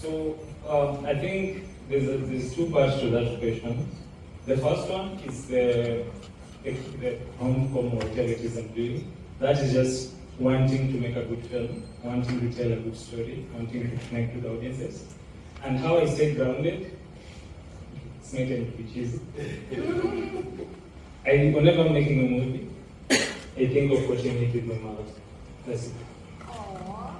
So I think there's two parts to that question. The first one is the rom-com or whatever it is I'm doing. That is just wanting to make a good film, wanting to tell a good story, wanting to connect with the audiences. And how I stay grounded, it's not going to be cheesy. Whenever I'm making a movie, I think of watching it with my mouth. That's it. Aww.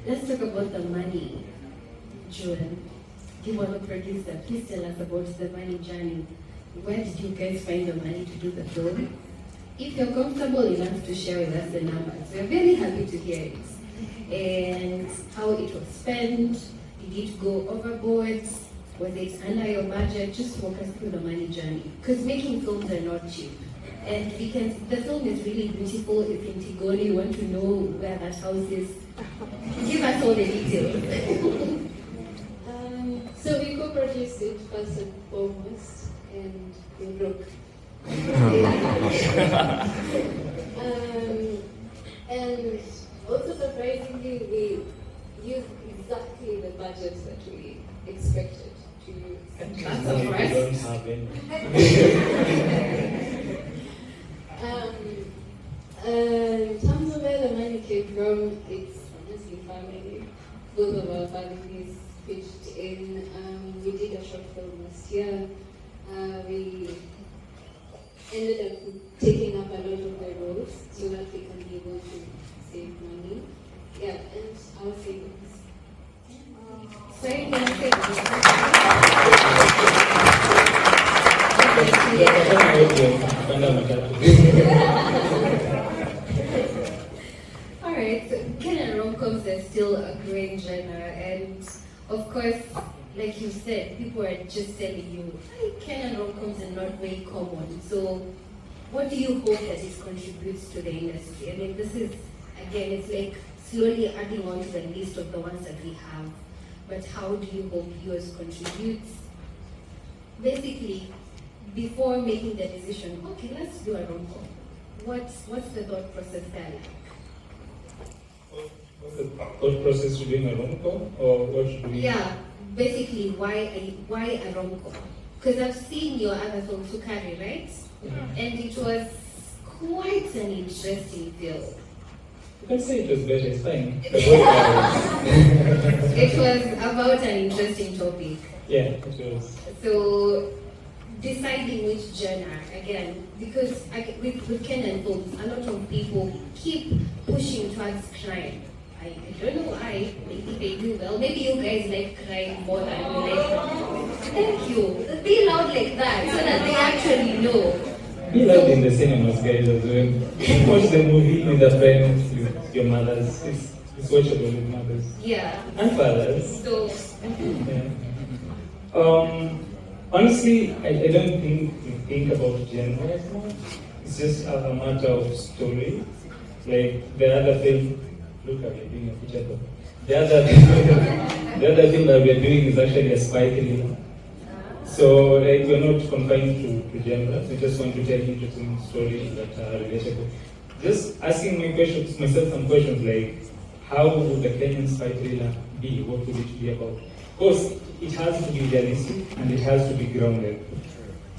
Let's talk about the money, June. You are the producer. Please tell us about the money journey. Where did you guys find the money to do the film? If you're comfortable enough to share with us the numbers, we're very happy to hear it. And how it was spent, did it go overboard? Was it under your budget? Just walk us through the money journey. Because making films are not cheap. And the film is really beautiful. It's in Tigoni. You want to know where that house is? Give us all the details. So we co-produced it first and foremost, and we broke. And also surprisingly, we used exactly the budget that we expected to use. That's a first. Don't have any. In terms of where the money came from, it's honestly family. Both of our families pitched in. We did a short film last year. We ended up taking up a lot of the roles so that we can be able to save money. Yeah, and our savings. Sorry, can I say Alright, so Kenyan rom-coms are still a growing genre, and of course, like you said, people are just telling you, Kenyan rom-coms are not very common. So, what do you hope that it contributes to the industry? I mean, this is, again, it's like slowly adding on to the list of the ones that we have. But how do you hope yours contributes? Basically, before making the decision, okay, let's do a rom-com. What's the thought process there like? What's the thought process to doing a rom-com, or what should we? Yeah, basically, why a rom-com? Because I've seen your other film, Lucarelli, right? Mm-hmm. And it was quite an interesting film. You can say it was better, it's fine. It was about an interesting topic. Yeah, it was. So, deciding which genre, again, because with Kenyan films, a lot of people keep pushing towards crime. I don't know why. Maybe they do well. Maybe you guys like crime more than we like. Thank you. Be loud like that so that they actually know. Be loud in the cinemas, guys, as well. Watch the movie with the friends, with your mothers. It's watchable with mothers. Yeah. And fathers. So. Yeah. Honestly, I don't think about genre as much. It's just a matter of story. Like the other film, look at me doing a picture though. The other thing that we're doing is actually a spy thriller. So like we're not confined to genre. We just want to tell interesting stories that are relatable. Just asking myself some questions like, how would the Kenyan spy thriller be? What would it be about? Of course, it has to be realistic and it has to be grounded.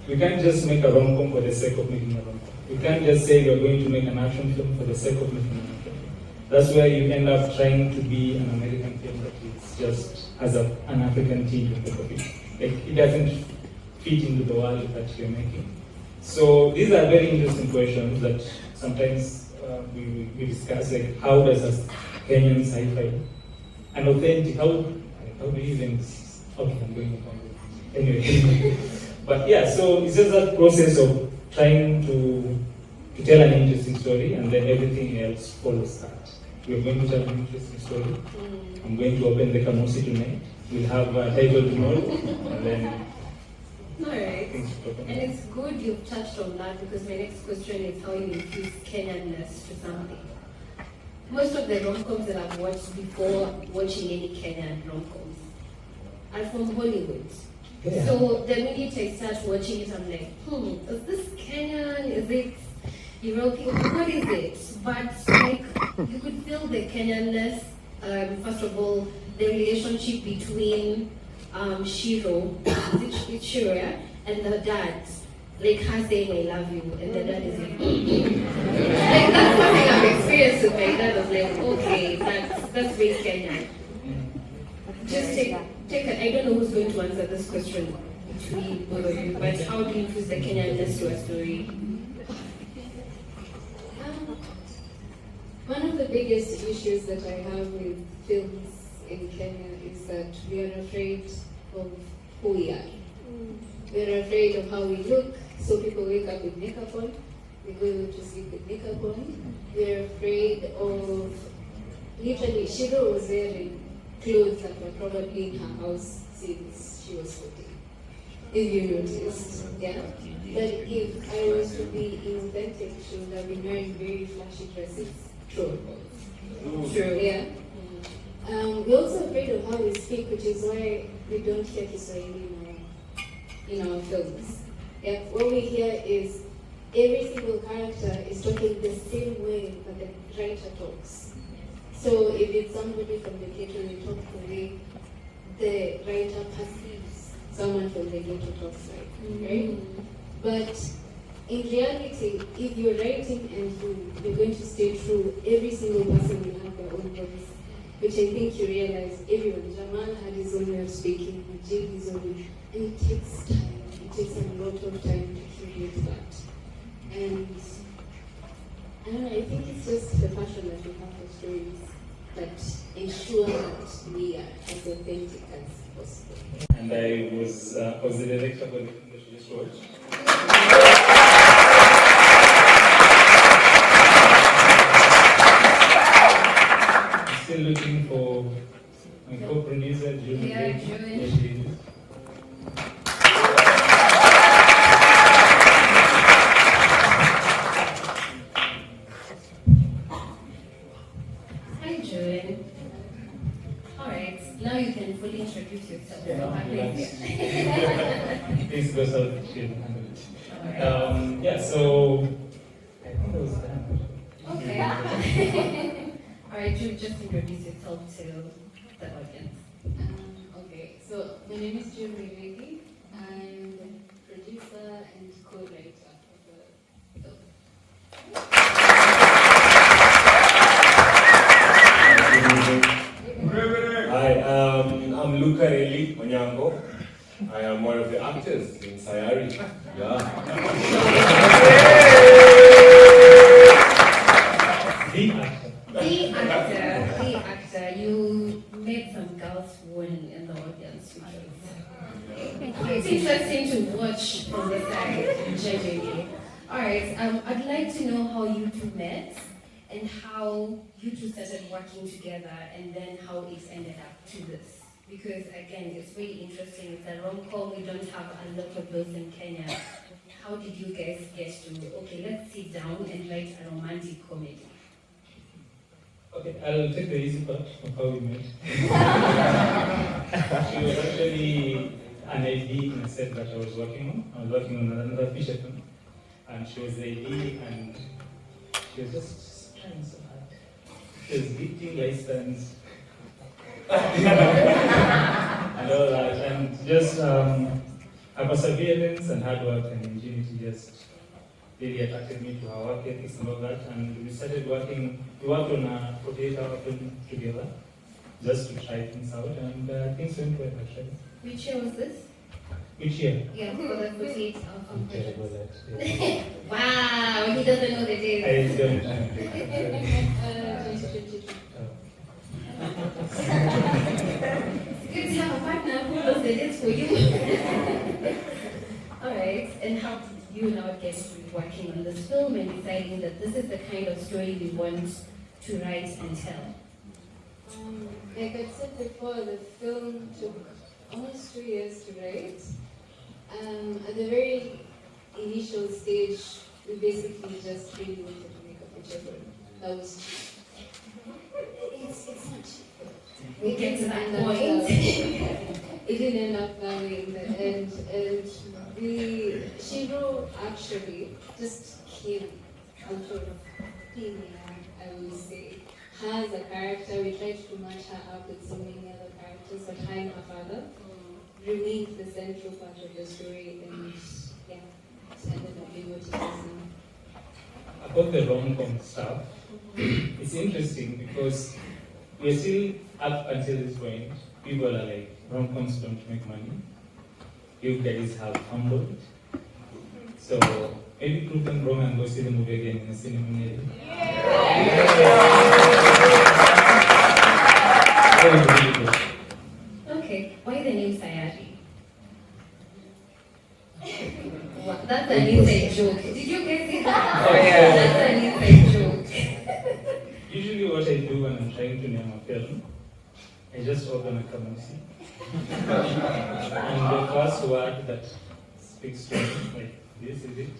We can't just make a rom-com for the sake of making a rom-com. We can't just say we're going to make an action film for the sake of making an action film. That's where you end up trying to be an American film that is just has an African tinge on top of it. Like it doesn't fit into the world that you're making. So these are very interesting questions that sometimes we discuss, like how does a Kenyan sci-fi, an authentic, how do you even, okay, I'm going to find it. Anyway, but yeah, so it's just that process of trying to tell an interesting story and then everything else follows that. We're going to tell an interesting story. I'm going to open the Kamau tonight. We'll have a title tomorrow and then Alright. And it's good you've touched on that because my next question is how you infuse Kenyanness to something. Most of the rom-coms that I've watched before watching any Kenyan rom-coms are from Hollywood. Yeah. So the minute I start watching it, I'm like, is this Kenyan? Is it European, what is it? But like, you could feel the Kenyanness. First of all, the relationship between Shiru, it's Shiru, yeah? And the dad, like her saying I love you, and the dad is like, like that's something I've experienced with my dad. I was like, okay, that's very Kenyan. Just take it. I don't know who's going to answer this question between both of you, but how do you infuse the Kenyanness to a story? One of the biggest issues that I have with films in Kenya is that we are afraid of who we are. We are afraid of how we look, so people wake up with makeup on, they go to sleep with makeup on. We are afraid of, literally, Shiru was wearing clothes that were probably in her house since she was 14. If you noticed, yeah. But if I was to be inauthentic, she would have been wearing very flashy dresses. True. Yeah. We're also afraid of how we speak, which is why we don't hear Kiswahili in our films. Yeah. What we hear is every single character is talking the same way that the writer talks. So if it's somebody from the ghetto, they talk the way the writer perceives someone from the ghetto talks like, right? But in reality, if you're writing and you're going to stay true, every single person will have their own voice, which I think you realize everyone. Jawal had his own way of speaking, Jane his own way, and it takes time. It takes a lot of time to create that. And I don't know, I think it's just the passion that we have for stories that ensure that we are as authentic as possible. And I was the director for the film that you just watched. I'm still looking for my co-producer, June Wairegi. Here she is. Hi, June. All right, now you can fully introduce yourself. Please go south. Yeah, so I think I was done. Okay. All right, June, just introduce yourself to the audience. Okay, so my name is June Wairegi. I'm the producer and co-writer of the film. Hi, I'm Lucarelli Onyango. I am one of the actors in Sayari. Yeah. The actor. You made some girls swoon in the audience, which was quite interesting to watch from the side, genuinely. All right, I'd like to know how you two met and how you two started working together, and then how it ended up to this. Because again, it's really interesting. It's a rom-com. We don't have a lot of those in Kenya. How did you guys get to, okay, let's sit down and write a romantic comedy? Okay, I'll take the easy part of how we met. She was actually an AD in a set that I was working on. I was working on another feature film, and she was the AD, and she was just trying so hard. She was getting license and all that, and just her perseverance and hard work and ingenuity just really attracted me to her work ethics and all that, and we started working. We worked on a 48-hour film together just to try things out, and things went well actually. Which year was this? Which year? Yeah, for the 48 I'm terrible at that. Wow, he doesn't know the days. I don't. 2022. Good to have a partner who knows the dates for you. Alright, and how did you now get to working on this film and deciding that this is the kind of story we want to write and tell? Like I said before, the film took almost 2 years to write. At the very initial stage, we basically just really wanted to make a feature film. That was cheap. It's not cheap. We get to that point. It didn't end up that way in the end. And Shiru actually just came sort of female, I would say, has a character. We tried to match her up with so many other characters, but her and her father remained the central part of the story, and yeah, it ended up being what it is now. About the rom-com stuff, it's interesting because we're still up until this point, people are like, rom-coms don't make money. You guys have humbled. So maybe prove them wrong and go see the movie again in the cinema. Okay, why the name Sayari? That's an inside joke. Did you guys see that? Oh, yeah. That's an inside joke. Usually what I do when I'm trying to name a film, I just open a Kamau. And the first word that speaks to me, like, this is it.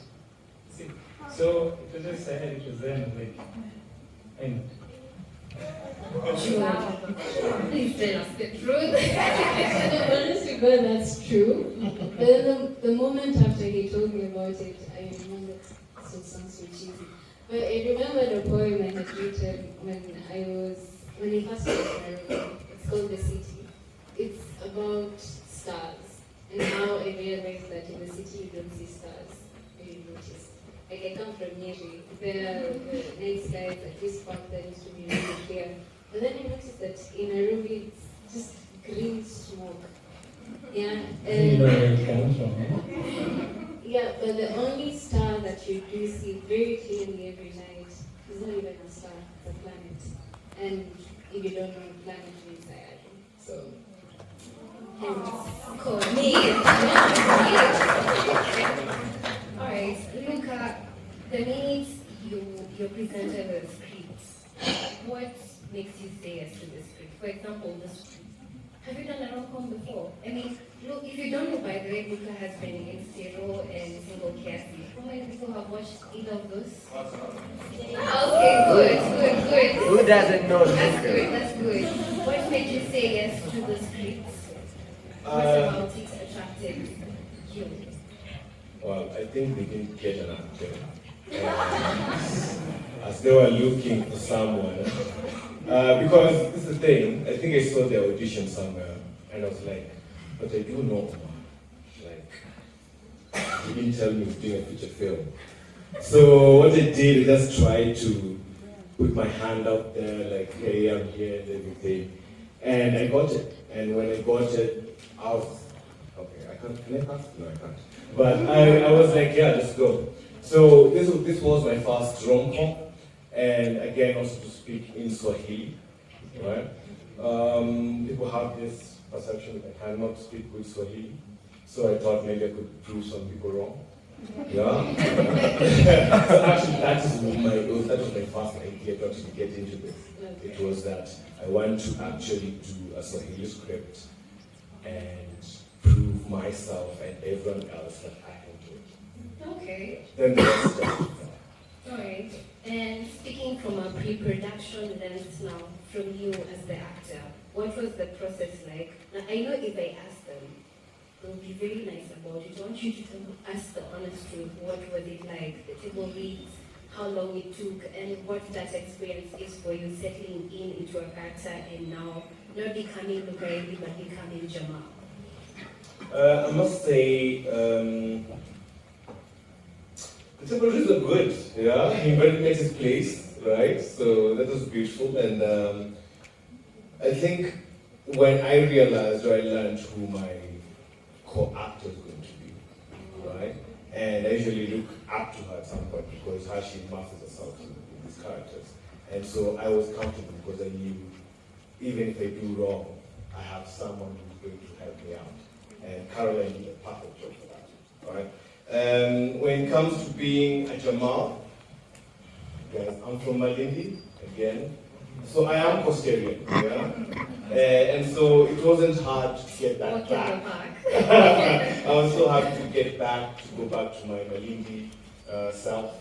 See? So it was just sad, it was then, like, I know. June, please tell us the truth. Honestly, God, that's true. But then the moment after he told me about it, I remembered, so it sounds so cheesy. But I remember the poem I had written when he first came to Nairobi. It's called The City. It's about stars. And now I realized that in the city you don't see stars. You notice. Like I come from Nyeri, there are the night skies at this park that used to be really clear. But then I noticed that in Nairobi it's just green smoke. Yeah. You know where it comes from, eh? Yeah, but the only star that you do see very clearly every night is not even a star, it's a planet. And if you don't know, a planet means Sayari. So, Call me. Alright, Luca, the minute you presented the script, what makes you say yes to the script? For example, the script. Have you done a rom-com before? I mean, look, if you don't know, by the way, Luca has been in Shiru and Single Cassie. How many people have watched either of those? Okay, good. Who doesn't know That's good. What made you say yes to the script? What about it attracted you? Well, I think they didn't get an actor. As they were looking for someone. Because this is the thing, I think I saw the audition somewhere, and I was like, but I do know Omar. Like, he didn't tell me he was doing a feature film. So what I did, I just tried to put my hand up there, like, hey, I'm here, and everything. And I got it. And when I got it, I was, okay, can I pass? No, I can't. But I was like, yeah, let's go. So this was my first rom-com. And again, also to speak in Swahili, right? People have this perception that I cannot speak good Swahili, so I thought maybe I could prove some people wrong. Yeah. So actually, that was my first idea to actually get into this. It was that I want to actually do a Swahili script and prove myself and everyone else that I can do it. Okay. Then the rest just Alright. And speaking from a pre-production lens now, from you as the actor, what was the process like? Now, I know if I ask them, they'll be very nice about it. I want you to tell us the honest truth. What was it like? The table reads, how long it took, and what that experience is for you settling into a character and now not becoming Lucarelli but becoming Jawal. I must say, the temperatures are good, yeah. He very made his place, right? So that was beautiful, and I think when I realized or I learned who my co-actor is going to be, right? And I usually look up to her at some point because how she masters herself in these characters, and so I was comfortable because I knew even if I do wrong, I have someone who's going to help me out, and Caroline did a perfect job for that, right? When it comes to being a Jawal, guys, I'm from Malindi, again. So I am Costarian, yeah? And so it wasn't hard to get that back. I was so happy to get back, to go back to my Malindi self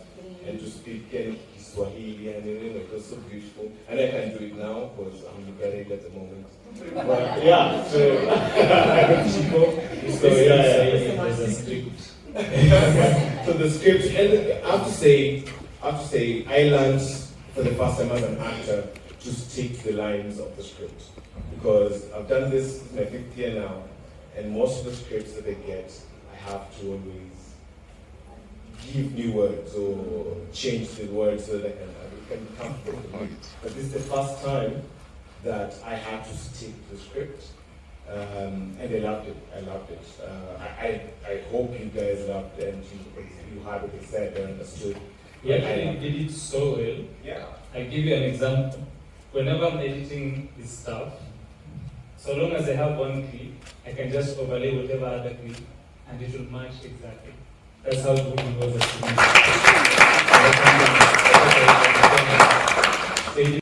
and to speak Swahili, and it was so beautiful. And I can do it now because I'm Lucarelli at the moment. But yeah, so I got Chico. So yeah, there's a script. So the script, and I have to say, I have to say, I learned for the first time as an actor to stick to the lines of the script. Because I've done this my 5th year now, and most of the scripts that I get, I have to always give new words or change the words so that I can be comfortable with it. But this is the first time that I had to stick to the script. And I loved it. I hope you guys loved it and you had what they said and understood. You actually did it so well. Yeah. I'll give you an example. Whenever I'm editing this stuff, so long as I have one clip, I can just overlay whatever other clip and it will match exactly. That's how good it was at the beginning.